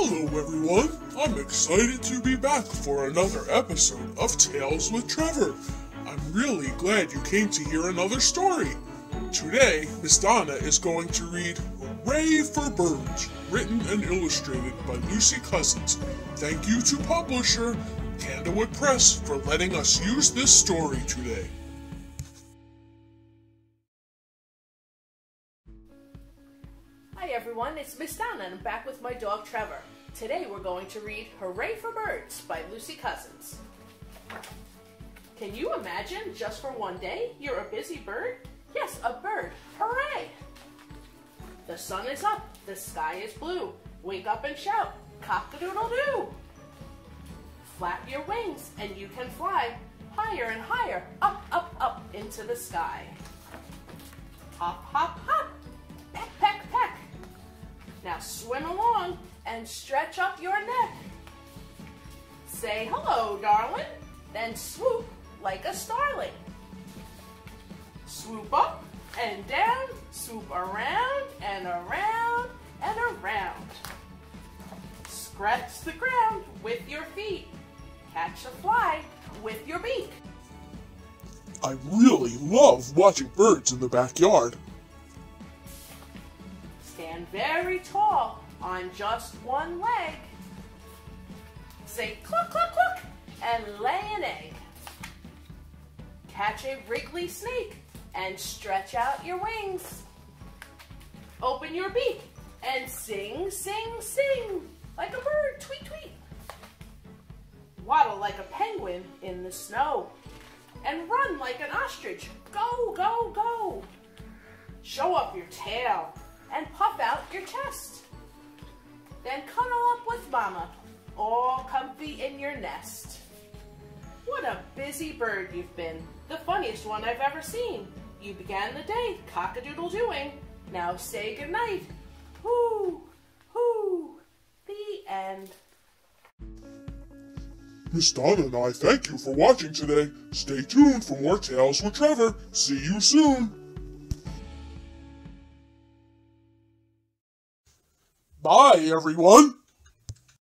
Hello everyone, I'm excited to be back for another episode of Tales with Trevor. I'm really glad you came to hear another story. Today, Miss Donna is going to read Hooray for Birds, written and illustrated by Lucy Cousins. Thank you to publisher Candlewood Press for letting us use this story today. Hi everyone, it's Miss Donna and I'm back with my dog Trevor. Today we're going to read Hooray for Birds by Lucy Cousins. Can you imagine, just for one day, you're a busy bird? Yes, a bird. Hooray! The sun is up, the sky is blue. Wake up and shout, cock-a-doodle-doo! Flap your wings and you can fly higher and higher, up, up, up into the sky. Hop, hop, hop! Peck, peck, peck! Now swim along and stretch up your neck. Say hello, darling, then swoop like a starling. Swoop up and down, swoop around and around and around. Scratch the ground with your feet. Catch a fly with your beak. I really love watching birds in the backyard. Stand very tall on just one leg. Say cluck, cluck, cluck, and lay an egg. Catch a wriggly snake and stretch out your wings. Open your beak and sing, sing, sing, like a bird, tweet, tweet. Waddle like a penguin in the snow and run like an ostrich, go, go, go. Show up your tail and puff out your chest. Then cuddle up with mama, all comfy in your nest. What a busy bird you've been, the funniest one I've ever seen. You began the day cock-a-doodle-dooing, now say goodnight. Hoo, hoo, the end. Miss Donna and I thank you for watching today. Stay tuned for more Tales with Trevor. See you soon. Bye, everyone.